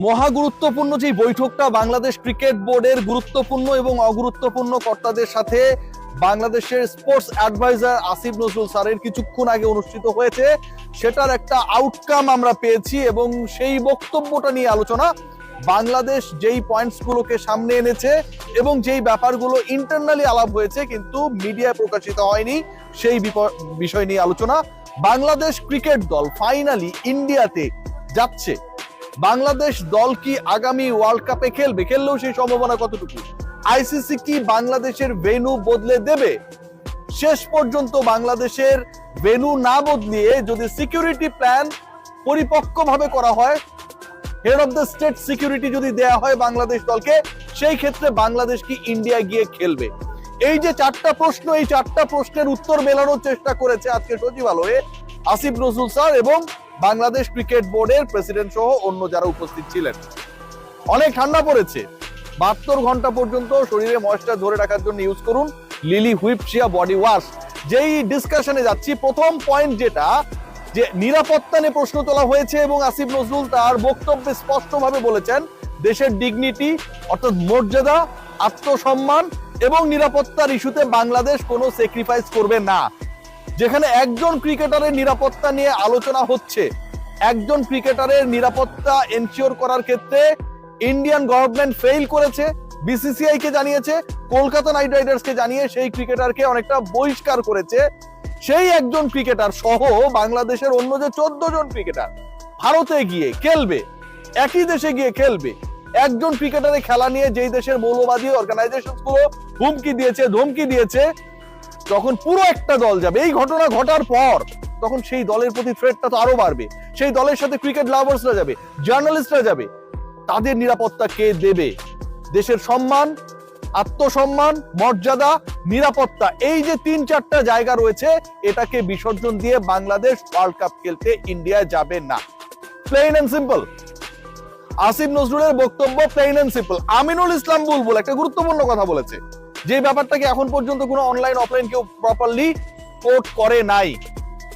মহা গুরুত্বপূর্ণ যে বৈঠকটা বাংলাদেশ ক্রিকেট বোর্ডের গুরুত্বপূর্ণ এবং অগুরুত্বপূর্ণ কর্তাদের সাথে বাংলাদেশের স্পোর্টস অ্যাডভাইজার আসিফ নজরুল স্যারের কিছুক্ষণ আগে অনুষ্ঠিত হয়েছে, সেটার একটা আউটকাম আমরা পেয়েছি এবং সেই বক্তব্যটা নিয়ে আলোচনা। বাংলাদেশ যেই পয়েন্টসগুলোকে সামনে এনেছে এবং যেই ব্যাপারগুলো ইন্টারনালি আলাপ হয়েছে কিন্তু মিডিয়ায় প্রকাশিত হয়নি, সেই বিষয় নিয়ে আলোচনা। বাংলাদেশ ক্রিকেট দল ফাইনালি ইন্ডিয়াতে যাচ্ছে। বাংলাদেশ দল কি আগামী ওয়ার্ল্ড কাপে খেলবে? খেললেও সেই সম্ভাবনা কতটুকু? আইসিসি কি বাংলাদেশের ভেন্যু বদলে দেবে? শেষ পর্যন্ত বাংলাদেশের ভেন্যু না বদলিয়ে যদি সিকিউরিটি প্ল্যান পরিপক্কভাবে করা হয়, head of the state security যদি দেয়া হয় বাংলাদেশ দলকে, সেই ক্ষেত্রে বাংলাদেশ কি ইন্ডিয়া গিয়ে খেলবে? এই যে চারটা প্রশ্ন, এই চারটা প্রশ্নের উত্তর মেলানোর চেষ্টা করেছে আজকে সচিবালয়ে আসিফ নজরুল স্যার এবং বাংলাদেশ ক্রিকেট বোর্ডের প্রেসিডেন্ট সহ অন্য যারা উপস্থিত ছিলেন। অনেক ঠান্ডা পড়েছে, 72 ঘন্টা পর্যন্ত শরীরে ময়েশ্চার ধরে রাখার জন্য ইউজ করুন লিলি হুইপ শিয়া বডি ওয়াশ। যেই ডিসকাশনে যাচ্ছি, প্রথম পয়েন্ট যেটা, যে নিরাপত্তা নিয়ে প্রশ্ন তোলা হয়েছে এবং আসিফ নজরুল তার বক্তব্যে স্পষ্টভাবে বলেছেন দেশের ডিগনিটি অর্থাৎ মর্যাদা, আত্মসম্মান এবং নিরাপত্তার ইস্যুতে বাংলাদেশ কোনো স্যাক্রিফাইস করবে না। যেখানে একজন ক্রিকেটারের নিরাপত্তা নিয়ে আলোচনা হচ্ছে, একজন ক্রিকেটারের নিরাপত্তা এনশিওর করার ক্ষেত্রে ইন্ডিয়ান গভর্নমেন্ট ফেইল করেছে, বিসিসিআই কে জানিয়েছে, কলকাতা নাইট রাইডার্স কে জানিয়ে সেই ক্রিকেটারকে অনেকটা বহিষ্কার করেছে। সেই একজন ক্রিকেটার সহ বাংলাদেশের অন্য যে 14 জন ক্রিকেটার ভারতে গিয়ে খেলবে, একই দেশে গিয়ে খেলবে। একজন ক্রিকেটারের খেলা নিয়ে যেই দেশের মৌলবাদী অর্গানাইজেশন গুলো হুমকি দিয়েছে, ধমকি দিয়েছে, যখন পুরো একটা দল যাবে, এই ঘটনা ঘটার পর তখন সেই দলের প্রতি থ্রেটটা তো আরো বাড়বে। সেই দলের সাথে ক্রিকেট লাভার্সরা যাবে, জার্নালিস্টরা যাবে, তাদের নিরাপত্তা কে দেবে? দেশের সম্মান, আত্মসম্মান, মর্যাদা, নিরাপত্তা, এই যে 3-4টা জায়গা রয়েছে, এটাকে বিসর্জন দিয়ে বাংলাদেশ ওয়ার্ল্ড কাপ খেলতে ইন্ডিয়া যাবে না। Plain and simple. আসিফ নজরুলের বক্তব্য plain and simple. Aminul Islam Bulbul একটা গুরুত্বপূর্ণ কথা বলেছে, যে ব্যাপারটাকে এখন পর্যন্ত কোনো অনলাইন অফলাইন কেউ প্রপারলি কোট করে নাই।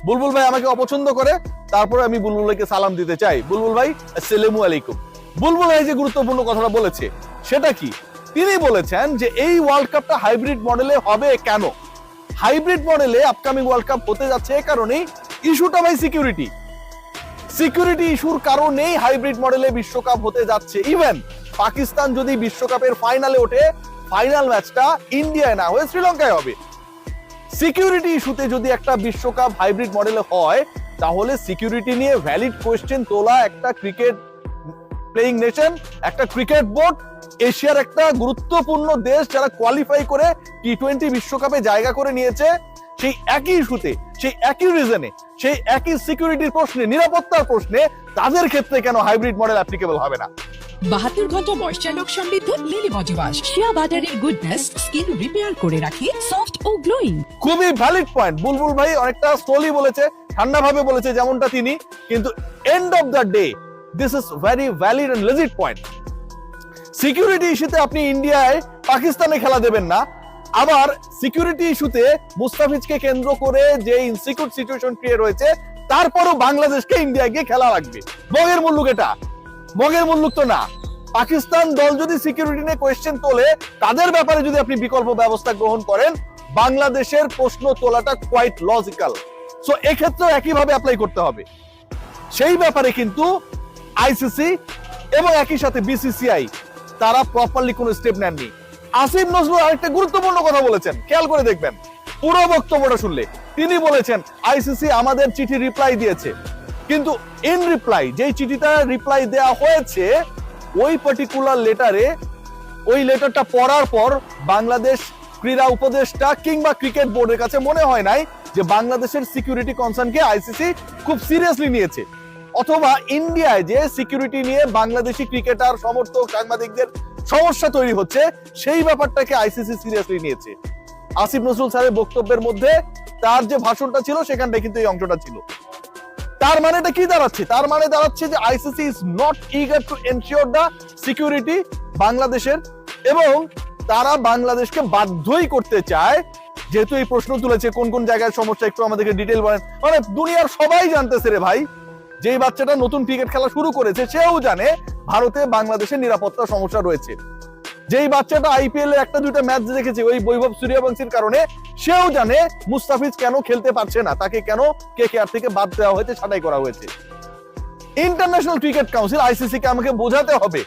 বুলবুল ভাই আমাকে অপছন্দ করে, তারপরে আমি বুলবুল ভাইকে সালাম দিতে চাই। বুলবুল ভাই, আসসালামু আলাইকুম। বুলবুল ভাই যে গুরুত্বপূর্ণ কথাটা বলেছে সেটা কি? তিনি বলেছেন যে এই ওয়ার্ল্ড কাপটা হাইব্রিড মডেলে হবে। কেন হাইব্রিড মডেলে আপকামিং ওয়ার্ল্ড কাপ হতে যাচ্ছে? এই কারণেই, ইস্যুটা ভাই সিকিউরিটি। সিকিউরিটি ইস্যুর কারণেই হাইব্রিড মডেলে বিশ্বকাপ হতে যাচ্ছে। ইভেন পাকিস্তান যদি বিশ্বকাপের ফাইনালে ওঠে, ফাইনাল ম্যাচটা ইন্ডিয়ায় না হয়ে শ্রীলঙ্কায় হবে। সিকিউরিটি ইস্যুতে যদি একটা বিশ্বকাপ হাইব্রিড মডেলে হয়, তাহলে সিকিউরিটি নিয়ে ভ্যালিড কোয়েশ্চেন তোলা একটা ক্রিকেট প্লেইং নেশন, একটা ক্রিকেট বোর্ড, এশিয়ার একটা গুরুত্বপূর্ণ দেশ যারা কোয়ালিফাই করে টি20 বিশ্বকাপে জায়গা করে নিয়েছে, সেই একই ইস্যুতে, সেই একই রিজনে, সেই একই সিকিউরিটির প্রশ্নে, নিরাপত্তার প্রশ্নে, তাদের ক্ষেত্রে কেন হাইব্রিড মডেল অ্যাপ্লিকেবল হবে না? 72 ঘন্টা ময়েশ্চার লোক সমৃদ্ধ লিলি বডি ওয়াশ, শিয়া বাটারের গুডনেস স্কিন রিপেয়ার করে রাখে সফট ও গ্লোয়িং। খুবই ভ্যালিড পয়েন্ট। বুলবুল ভাই অনেকটা স্লোলি বলেছে, ঠান্ডা ভাবে বলেছে যেমনটা তিনি, কিন্তু end of the day this is very valid and legit point. Security ইস্যুতে আপনি ইন্ডিয়ায় পাকিস্তানে খেলা দেবেন না, আবার সিকিউরিটি ইস্যুতে মুস্তাফিজকে কেন্দ্র করে যে ইনসিকিউর সিচুয়েশন ক্রিয়েট হয়েছে, তারপরও বাংলাদেশকে ইন্ডিয়া গিয়ে খেলা লাগবে। মগের মুল্লুক এটা, মগের মুল্লুক তো না। পাকিস্তান দল যদি সিকিউরিটি নিয়ে কোয়েশ্চেন তোলে, তাদের ব্যাপারে যদি আপনি বিকল্প ব্যবস্থা গ্রহণ করেন, বাংলাদেশের প্রশ্ন তোলাটা কোয়াইট লজিক্যাল। সো এক্ষেত্রে একইভাবে অ্যাপ্লাই করতে হবে। সেই ব্যাপারে কিন্তু আইসিসি এবং একই সাথে বিসিসিআই তারা প্রপারলি কোনো স্টেপ নেননি। আসিফ নজরুল আরেকটা গুরুত্বপূর্ণ কথা বলেছেন, খেয়াল করে দেখবেন পুরো বক্তব্যটা শুনলে। তিনি বলেছেন আইসিসি আমাদের চিঠি রিপ্লাই দিয়েছে, কিন্তু ইন রিপ্লাই, যেই চিঠিটা রিপ্লাই দেয়া হয়েছে, ওই পার্টিকুলার লেটারে, ওই লেটারটা পড়ার পর বাংলাদেশ ক্রীড়া উপদেষ্টা কিংবা ক্রিকেট বোর্ডের কাছে মনে হয় নাই যে বাংলাদেশের সিকিউরিটি কনসার্নকে আইসিসি খুব সিরিয়াসলি নিয়েছে, অথবা ইন্ডিয়ায় যে সিকিউরিটি নিয়ে বাংলাদেশি ক্রিকেটার, সমর্থক, সাংবাদিকদের সমস্যা তৈরি হচ্ছে, সেই ব্যাপারটাকে আইসিসি সিরিয়াসলি নিয়েছে। আসিফ নজরুল স্যারের বক্তব্যের মধ্যে তার যে ভাষণটা ছিল, সেখানটায় কিন্তু এই অংশটা ছিল। তার মানেটা কি দাঁড়াচ্ছে? তার মানে দাঁড়াচ্ছে যে ICC is not eager to ensure the security বাংলাদেশের, এবং তারা বাংলাদেশকে বাধ্যই করতে চায়, যেহেতু এই প্রশ্ন তুলেছে কোন কোন জায়গায় সমস্যা, একটু আমাদেরকে ডিটেইল বলেন। মানে দুনিয়ার সবাই জানতেছে রে ভাই, যেই বাচ্চাটা নতুন ক্রিকেট খেলা শুরু করেছে, সেও জানে ভারতে বাংলাদেশের নিরাপত্তা সমস্যা রয়েছে। যেই বাচ্চাটা আইপিএল এর একটা দুইটা ম্যাচ দেখেছে ওই বৈভব সূর্যবংশীর কারণে, সেও জানে মুস্তাফিজ কেন খেলতে পারছে না, তাকে কেন কেকেআর থেকে বাদ দেওয়া হয়েছে, ছাঁটাই করা হয়েছে। ইন্টারন্যাশনাল ক্রিকেট কাউন্সিল আইসিসি কে আমাকে বোঝাতে হবে,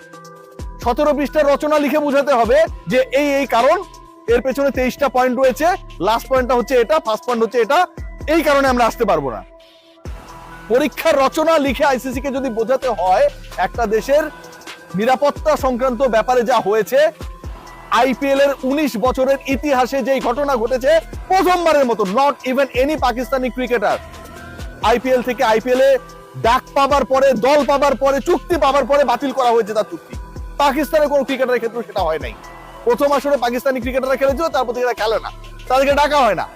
17 পৃষ্ঠার রচনা লিখে বোঝাতে হবে যে এই কারণ, এর পেছনে 23টা পয়েন্ট রয়েছে, লাস্ট পয়েন্টটা হচ্ছে এটা, ফার্স্ট পয়েন্ট হচ্ছে এটা, এই কারণে আমরা আসতে পারবো না। পরীক্ষার রচনা লিখে আইসিসি কে যদি বোঝাতে হয় একটা দেশের নিরাপত্তা সংক্রান্ত ব্যাপারে যা হয়েছে, আইপিএল এর 19 বছরের ইতিহাসে যেই ঘটনা ঘটেছে, প্রথমবারের মতো not even any Pakistani cricketer IPL থেকে আইপিএল এ ডাক পাবার পরে, দল পাবার পরে, চুক্তি পাবার পরে বাতিল করা হয়েছে তার চুক্তি। পাকিস্তানের কোন ক্রিকেটারের ক্ষেত্রে সেটা হয় নাই। প্রথম আসরে পাকিস্তানি ক্রিকেটাররা খেলেছিল, তারপর থেকে এরা খেলে না, তাদেরকে ডাকা হয় না।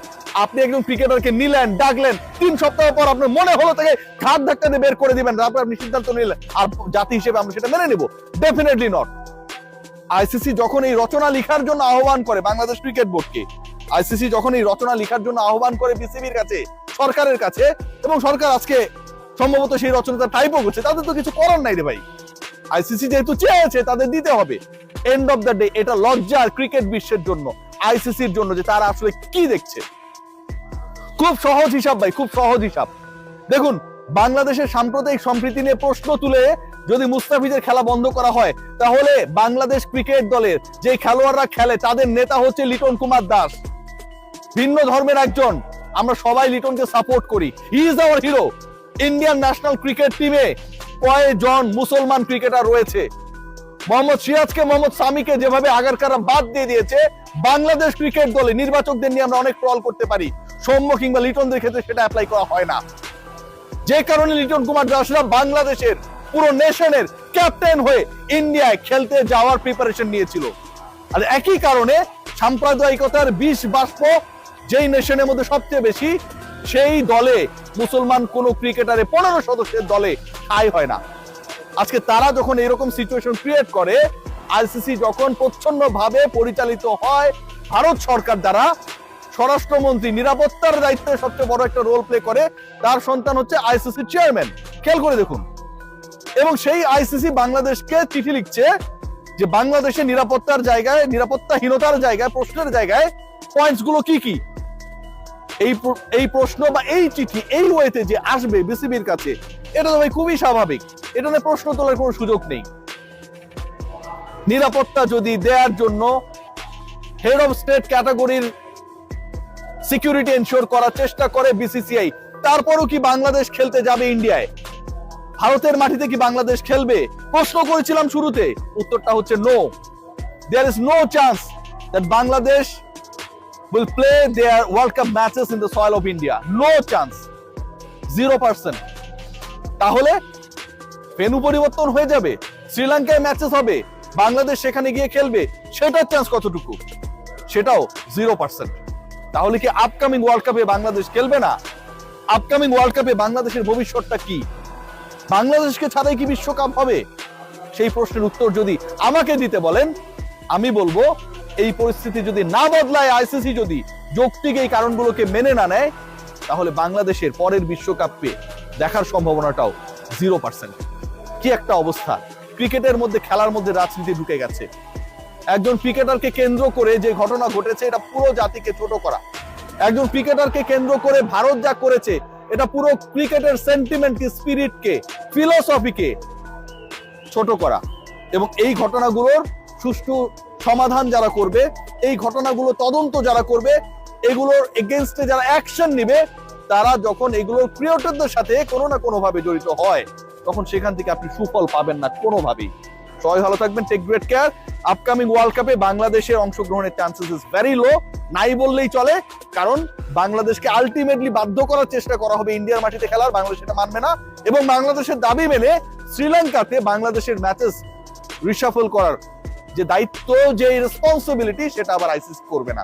আপনি একজন ক্রিকেটারকে নিলেন, ডাকলেন, 3 সপ্তাহ পর আপনার মনে হলো তাকে ঘাট ধাক্কা দিয়ে বের করে দিবেন, তারপর আপনি সিদ্ধান্ত নিলেন আর জাতি হিসেবে আমরা সেটা মেনে নেব? Definitely not. আইসিসি যখন এই রচনা লিখার জন্য আহ্বান করে বাংলাদেশ ক্রিকেট বোর্ডকে, আইসিসি যখন এই রচনা লিখার জন্য আহ্বান করে বিসিবির কাছে, সরকারের কাছে, এবং সরকার আজকে সম্ভবত সেই রচনাটা টাইপও করছে, তাদের তো কিছু করার নাই রে ভাই। আইসিসি যেহেতু চেয়েছে তাদের দিতে হবে। এন্ড অফ দ্য ডে এটা লজ্জার ক্রিকেট বিশ্বের জন্য, আইসিসির জন্য, যে তারা আসলে কি দেখছে। খুব সহজ হিসাব ভাই, খুব সহজ হিসাব। দেখুন, বাংলাদেশের সাম্প্রদায়িক সম্প্রীতি নিয়ে প্রশ্ন তুলে যদি মুস্তাফিজের খেলা বন্ধ করা হয়, তাহলে বাংলাদেশ ক্রিকেট দলের যে খেলোয়াড়রা খেলে তাদের নেতা হচ্ছে লিটন কুমার দাস, ভিন্ন ধর্মের একজন। আমরা সবাই লিটনকে সাপোর্ট করি, he is our hero. Indian national cricket টিমে কয়েকজন মুসলমান ক্রিকেটার রয়েছে। মোহাম্মদ সিরাজকে, মোহাম্মদ সামিকে যেভাবে আগারকারা বাদ দিয়ে দিয়েছে, বাংলাদেশ ক্রিকেট দলে নির্বাচকদের নিয়ে আমরা অনেক ট্রল করতে পারি, সৌম্য কিংবা লিটনদের ক্ষেত্রে সেটা অ্যাপ্লাই করা হয় না। যে কারণে লিটন কুমার দাসরা বাংলাদেশের পুরো নেশনের ক্যাপ্টেন হয়ে ইন্ডিয়ায় খেলতে যাওয়ার প্রিপারেশন নিয়েছিল। আর একই কারণে সাম্প্রদায়িকতার বিষ বাষ্প যেই নেশনের মধ্যে সবচেয়ে বেশি, সেই দলে মুসলমান কোন ক্রিকেটারে 15 সদস্যের দলে ঠাঁই হয় না। আজকে তারা যখন এরকম সিচুয়েশন ক্রিয়েট করে, আইসিসি যখন প্রচ্ছন্নভাবে পরিচালিত হয় ভারত সরকার দ্বারা, স্বরাষ্ট্রমন্ত্রী নিরাপত্তার দায়িত্বে সবচেয়ে বড় একটা রোল প্লে করে, তার সন্তান হচ্ছে আইসিসি চেয়ারম্যান। খেয়াল করে দেখুন। এবং সেই আইসিসি বাংলাদেশকে চিঠি লিখছে যে বাংলাদেশের নিরাপত্তার জায়গায়, নিরাপত্তাহীনতার জায়গায়, প্রশ্নের জায়গায় পয়েন্টস গুলো কি কি। এই প্রশ্ন বা এই চিঠি এই ওয়েতে যে আসবে বিসিবির কাছে, এটা তো ভাই খুবই স্বাভাবিক, এটা নিয়ে প্রশ্ন তোলার কোনো সুযোগ নেই। নিরাপত্তা যদি দেওয়ার জন্য হেড অফ স্টেট ক্যাটাগরির সিকিউরিটি এনশিওর করার চেষ্টা করে বিসিসিআই, তারপরও কি বাংলাদেশ খেলতে যাবে ইন্ডিয়ায়? ভারতের মাটিতে কি বাংলাদেশ খেলবে? প্রশ্ন করেছিলাম শুরুতে, উত্তরটা হচ্ছে no. There is no chance that Bangladesh will play their World Cup matches in the soil of India. No chance. 0%. তাহলে ভেন্যু পরিবর্তন হয়ে যাবে, শ্রীলঙ্কায় ম্যাচেস হবে, বাংলাদেশ সেখানে গিয়ে খেলবে, সেটার চান্স কতটুকু? সেটাও 0%। তাহলে কি আপকামিং ওয়ার্ল্ড কাপে বাংলাদেশ খেলবে না? আপকামিং ওয়ার্ল্ড কাপে বাংলাদেশের ভবিষ্যৎটা কি? বাংলাদেশকে ছাড়াই কি বিশ্বকাপ হবে? সেই প্রশ্নের উত্তর যদি আমাকে দিতে বলেন, আমি বলবো এই পরিস্থিতি যদি না বদলায়, আইসিসি যদি যৌক্তিক এই কারণগুলোকে মেনে না নেয়, তাহলে বাংলাদেশের পরের বিশ্বকাপে দেখার সম্ভাবনাটাও 0%। কি একটা অবস্থা! ক্রিকেটের মধ্যে, খেলার মধ্যে রাজনীতি ঢুকে গেছে। একজন ক্রিকেটারকে কেন্দ্র করে যে ঘটনা ঘটেছে, এটা পুরো জাতিকে ছোট করা। একজন ক্রিকেটারকে কেন্দ্র করে ভারত যা করেছে, এটা পুরো ক্রিকেটের সেন্টিমেন্টকে, স্পিরিটকে, ফিলোসফিকে ছোট করা। এবং এই ঘটনাগুলোর সুষ্ঠু সমাধান যারা করবে, এই ঘটনাগুলো তদন্ত যারা করবে, এগুলোর এগেইনস্টে যারা অ্যাকশন নেবে, তারা যখন এগুলোর ক্রিয়েটরদের সাথে কোনো না কোনো ভাবে জড়িত হয়, তখন সেখান থেকে আপনি সুফল পাবেন না কোনোভাবেই। সবাই ভালো থাকবেন, take great care. Upcoming world কাপে বাংলাদেশের অংশগ্রহণের চান্সেস ইজ ভেরি লো, নাই বললেই চলে। কারণ বাংলাদেশকে আলটিমেটলি বাধ্য করার চেষ্টা করা হবে ইন্ডিয়ার মাটিতে খেলার, বাংলাদেশ এটা মানবে না। এবং বাংলাদেশের দাবি মেনে শ্রীলঙ্কাতে বাংলাদেশের ম্যাচেস রিশাফল করার যে দায়িত্ব, যে রেসপন্সিবিলিটি, সেটা আবার আইসিসি করবে না।